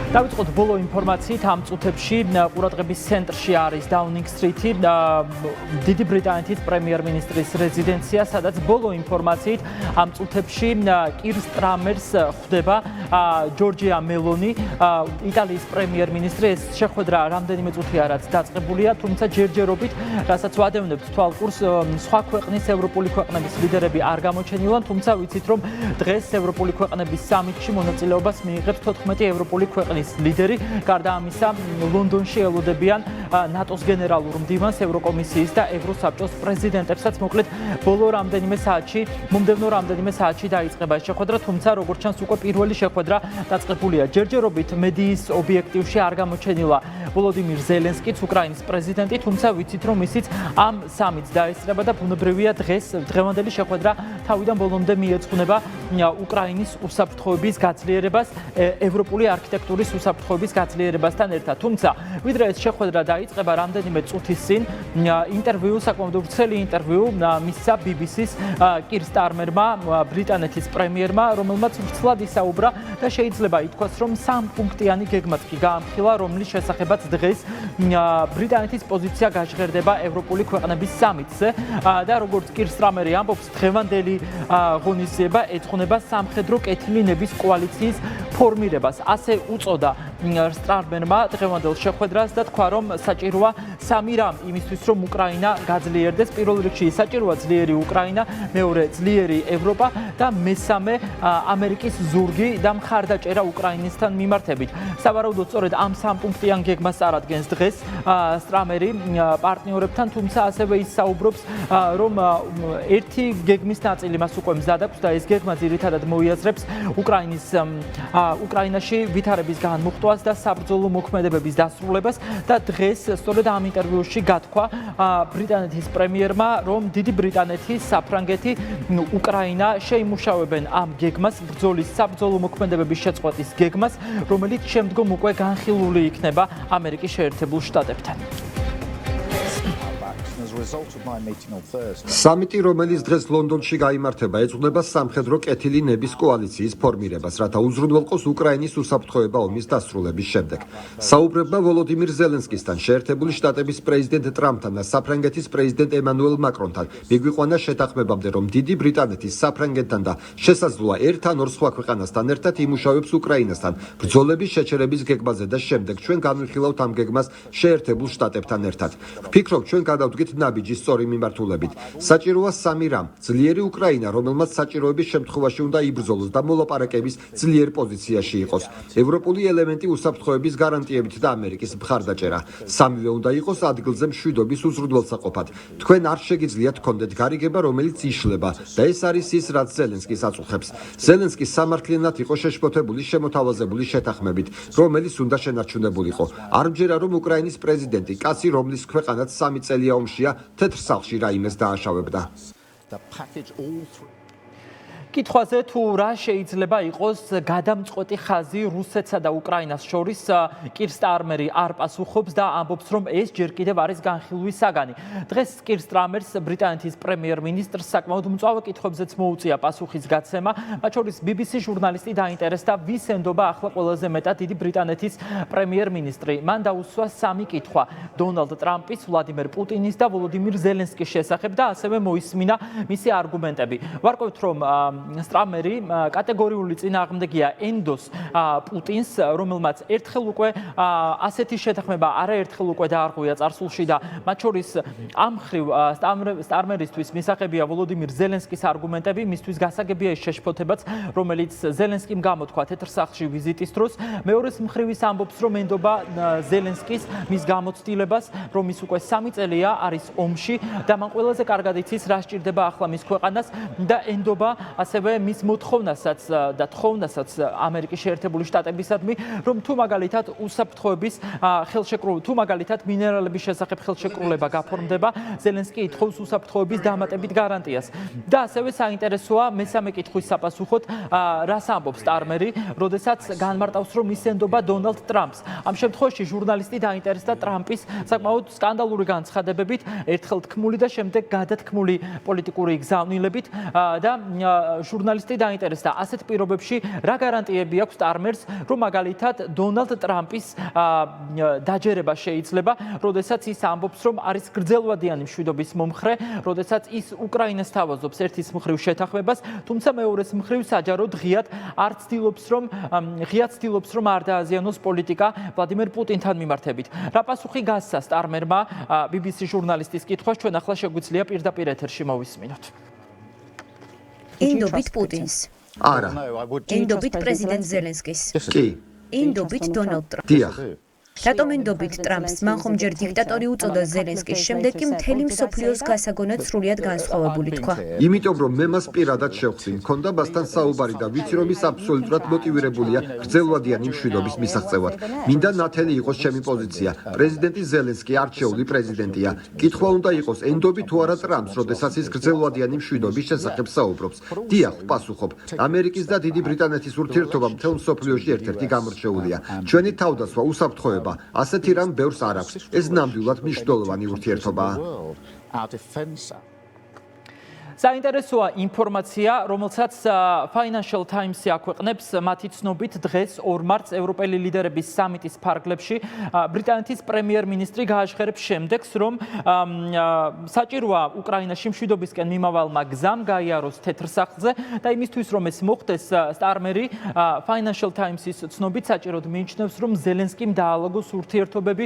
დავიწყოთ ბოლო ინფორმაციით ამ წუთებში ყურადღების ცენტრში არის დაუნინგ სტრიტი, დიდი ბრიტანეთის პრემიერ-მინისტრის რეზიდენცია, სადაც ბოლო ინფორმაციით ამ წუთებში კირ სტარმერს ხვდება ჯორჯია მელონი, იტალიის პრემიერ-მინისტრი. ეს შეხვედრა რამდენიმე წუთია რაც დაწყებულია, თუმცა ჯერჯერობით, რასაც ვადევნებთ თვალყურს, სხვა ქვეყნის ევროპული ქვეყნების ლიდერები არ გამოჩენილან, თუმცა ვიცით რომ დღეს ევროპული ქვეყნების სამიტში მონაწილეობას მიიღებს 14 ევროპული ქვეყნის ლიდერი. გარდა ამისა, ლონდონში ელოდებიან ნატოს გენერალურ მდივანს, ევროკომისიის და ევროსაბჭოს პრეზიდენტებსაც. მოკლედ, მომდევნო რამდენიმე საათში დაიწყება ეს შეხვედრა, თუმცა როგორც ჩანს, უკვე პირველი შეხვედრა დაწყებულია. ჯერჯერობით მედიის ობიექტივში არ გამოჩენილა ვოლოდიმირ ზელენსკიც, უკრაინის პრეზიდენტი, თუმცა ვიცით რომ ისიც ამ სამიტს დაესწრება და ბუნებრივია დღევანდელი შეხვედრა თავიდან ბოლომდე მიეძღვნება უკრაინის უსაფრთხოების გაძლიერებას, ევროპული არქიტექტურის უსაფრთხოების გაძლიერებასთან ერთად. თუმცა, ვიდრე ეს შეხვედრა დაიწყება, რამდენიმე წუთის წინ ინტერვიუ, საკმაოდ ვრცელი ინტერვიუ მისცა BBC-ს კირ სტარმერმა, ბრიტანეთის პრემიერმა, რომელმაც ვრცლად ისაუბრა და შეიძლება ითქვას, რომ 3 პუნქტიანი გეგმაც კი გაამხილა, რომლის შესახებაც დღეს ბრიტანეთის პოზიცია გაჟღერდება ევროპული ქვეყნების სამიტზე და როგორც კირ სტარმერი ამბობს, დღევანდელი ღონისძიება ეძღვნება სამხედრო კეთილინების კოალიციის ფორმირებას. ასე უწოდა სტარმერმა დღევანდელ შეხვედრას და თქვა, რომ საჭიროა 3 რამ იმისთვის, რომ უკრაინა გაძლიერდეს. პირველ რიგში საჭიროა ძლიერი უკრაინა, მეორე ძლიერი ევროპა და მესამე ამერიკის ზურგი და მხარდაჭერა უკრაინისთან მიმართებით. სავარაუდოდ სწორედ ამ 3 პუნქტიან გეგმას წარადგენს დღეს სტარმერი პარტნიორებთან, თუმცა ასევე ის საუბრობს, რომ ერთი გეგმის ნაწილი მას უკვე მზად აქვს და ეს გეგმა ძირითადად მოიაზრებს უკრაინაში ვითარების განმუხტვას და საბრძოლო მოქმედებების დასრულებას და დღეს სწორედ ამ ინტერვიუში გათქვა ბრიტანეთის პრემიერმა, რომ დიდი ბრიტანეთი, საფრანგეთი, უკრაინა შეიმუშავებენ ამ გეგმას, ბრძოლის საბრძოლო მოქმედებების შეწყვეტის გეგმას, რომელიც შემდგომ უკვე განხილული იქნება ამერიკის შეერთებულ შტატებთან. სამიტი, რომელიც დღეს ლონდონში გაიმართება, ეძღვნება სამხედრო კეთილინების კოალიციის ფორმირებას, რათა უზრუნველყოს უკრაინის უსაფრთხოება ომის დასრულების შემდეგ. საუბრებმა ვოლოდიმირ ზელენსკისთან, შეერთებული შტატების პრეზიდენტ ტრამპთან და საფრანგეთის პრეზიდენტ ემანუელ მაკრონთან მიგვიყვანა შეთანხმებამდე, რომ დიდი ბრიტანეთის, საფრანგეთთან და შესაძლოა ერთ ან ორ სხვა ქვეყანასთან ერთად იმუშავებს უკრაინასთან ბრძოლების შეჩერების გეგმაზე და შემდეგ ჩვენ განვიხილავთ ამ გეგმას შეერთებულ შტატებთან ერთად. ვფიქრობ, ჩვენ გადავდგით ნაბიჯის სწორი მიმართულებით. საჭიროა 3 რამ: ძლიერი უკრაინა, რომელმაც საჭიროების შემთხვევაში უნდა იბრძოლოს და მოლაპარაკების ძლიერ პოზიციაში იყოს. ევროპული ელემენტი უსაფრთხოების გარანტიებით და ამერიკის მხარდაჭერა. 3-ვე უნდა იყოს ადგილზე მშვიდობის უზრუნველსაყოფად. თქვენ არ შეგიძლიათ გქონდეთ გარიგება, რომელიც იშლება და ეს არის ის, რაც ზელენსკის აწუხებს. ზელენსკი სამართლიანად იყო შეშფოთებული შემოთავაზებული შეთანხმებით, რომელიც უნდა შენარჩუნებულიყო. არ მჯერა, რომ უკრაინის პრეზიდენტი, კაცი, რომლის ქვეყანაც 3 წელია ომშია, თეთრ სახლში რაიმეს დააშავებდა. კითხვაზე თუ რა შეიძლება იყოს გადამწყვეტი ხაზი რუსეთსა და უკრაინას შორის, კირ სტარმერი არ პასუხობს და ამბობს, რომ ეს ჯერ კიდევ არის განხილვის საგანი. დღეს კირ სტარმერს, ბრიტანეთის პრემიერ-მინისტრს, საკმაოდ მწვავე კითხვებზეც მოუწია პასუხის გაცემა. მათ შორის BBC ჟურნალისტი დაინტერესდა, ვის ენდობა ახლა ყველაზე მეტად დიდი ბრიტანეთის პრემიერ-მინისტრი. მან დაუსვა 3 კითხვა: დონალდ ტრამპის, ვლადიმერ პუტინის და ვოლოდიმირ ზელენსკის შესახებ და ასევე მოისმინა მისი არგუმენტები. ვარკვევთ, რომ სტარმერი კატეგორიული წინააღმდეგია ენდოს პუტინს, რომელმაც ერთხელ უკვე ასეთი შეთანხმება არაერთხელ უკვე დაარღვია წარსულში და მათ შორის ამ მხრივ სტარმერისთვის მისაღებია ვოლოდიმირ ზელენსკის არგუმენტები, მისთვის გასაგებია ის შეშფოთებაც, რომელიც ზელენსკიმ გამოთქვა თეთრ სახლში ვიზიტის დროს. მეორეს მხრივ ის ამბობს, რომ ენდობა ზელენსკის მის გამოცდილებას, რომ ის უკვე 3 წელია არის ომში და მან ყველაზე კარგად იცის, რა სჭირდება ახლა მის ქვეყანას და ენდობა ასევე მის მოთხოვნასაც და თხოვნასაც ამერიკის შეერთებული შტატებისადმი, რომ თუ მაგალითად უსაფრთხოების თუ მაგალითად მინერალების შესახებ ხელშეკრულება გაფორმდება, ზელენსკი ითხოვს უსაფრთხოების დამატებით გარანტიას. და ასევე საინტერესოა მესამე კითხვის საპასუხოდ, რას ამბობს სტარმერი, როდესაც განმარტავს, რომ ის ენდობა დონალდ ტრამპს. ამ შემთხვევაში ჟურნალისტი დაინტერესდა ტრამპის საკმაოდ სკანდალური განცხადებებით, ერთხელ თქმული და შემდეგ გადათქმული პოლიტიკური გზავნილებით და ჟურნალისტი დაინტერესდა ასეთ პირობებში რა გარანტიები აქვს სტარმერს, რომ მაგალითად დონალდ ტრამპის დაჯერება შეიძლება, როდესაც ის ამბობს, რომ არის გრძელვადიანი მშვიდობის მომხრე, როდესაც ის უკრაინას თავაზობს ერთის მხრივ შეთანხმებას, თუმცა მეორეს მხრივ საჯაროდ ღიად ცდილობს, რომ არ დააზიანოს პოლიტიკა ვლადიმერ პუტინთან მიმართებით. რა პასუხი გასცა სტარმერმა BBC ჟურნალისტის კითხვას, ჩვენ ახლა შეგვიძლია პირდაპირ ეთერში მოვისმინოთ. ინდობით პუტინს. არა. ინდობით პრეზიდენტ ზელენსკის. კი. ინდობით დონალდ ტრამპს. დიახ. რატომ ინდობით ტრამპს? მან ხომ ჯერ დიქტატორი უწოდა ზელენსკის, შემდეგ კი მთელი მსოფლიოს გასაგონად სრულიად განსხვავებული თქვა. იმიტომ რომ მე მას პირადად შევხვდი, მქონდა მასთან საუბარი და ვიცი რომ ის აბსოლუტურად მოტივირებულია გრძელვადიანი მშვიდობის მისაღწევად. მინდა ნათელი იყოს ჩემი პოზიცია. პრეზიდენტი ზელენსკი არჩეული პრეზიდენტია. კითხვა უნდა იყოს ენდობი თუ არა ტრამპს, როდესაც ის გრძელვადიანი მშვიდობის შესახებ საუბრობს. დიახ, ვპასუხობ. ამერიკის და დიდი ბრიტანეთის ურთიერთობა მთელ მსოფლიოში ერთ-ერთი გამორჩეულია. ჩვენი თავდასხმა უსაფრთხოება ასეთი რამ ბევრს არ აქვს. ეს ნამდვილად მნიშვნელოვანი ურთიერთობაა. საინტერესოა ინფორმაცია, რომელსაც Financial Times-ი აქვეყნებს, მათი ცნობით დღეს 2 მარტს ევროპელი ლიდერების სამიტის ფარგლებში ბრიტანეთის პრემიერ-მინისტრი გააჟღერებს შემდეგს, რომ საჭიროა უკრაინაში მშვიდობისკენ მიმავალმა გზამ გაიაროს თეთრ სახლზე და იმისთვის რომ ეს მოხდეს, სტარმერი Financial Times-ის ცნობით საჭიროდ მიიჩნევს, რომ ზელენსკიმ დაალაგოს ურთიერთობები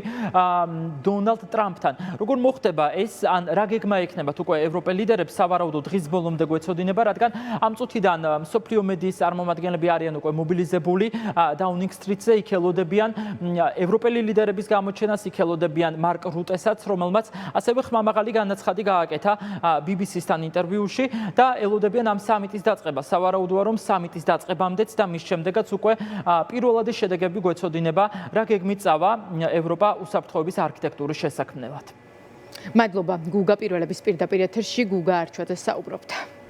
დონალდ ტრამპთან. როგორ მოხდება ეს, ან რა გეგმა ექნებათ უკვე ევროპელ ლიდერებს სავარაუდოდ დღის ბოლომდე გვეცოდინება, რადგან ამ წუთიდან მსოფლიო მედიის წარმომადგენლები არიან უკვე მობილიზებული დაუნინგ სტრიტზე, იქ ელოდებიან ევროპელი ლიდერების გამოჩენას, იქ ელოდებიან მარკ რუტესაც, რომელმაც ასევე ხმამაღალი განაცხადი გააკეთა BBC-სთან ინტერვიუში და ელოდებიან ამ სამიტის დაწყებას. სავარაუდოა, რომ სამიტის დაწყებამდეც და მის შემდეგაც უკვე პირველადი შედეგები გვეცოდინება, რა გეგმით წავა ევროპა უსაფრთხოების არქიტექტურის შესაქმნელად. მადლობა გუგა, პირველების პირდაპირ ეთერში გუგა არჩვაძე საუბრობდა.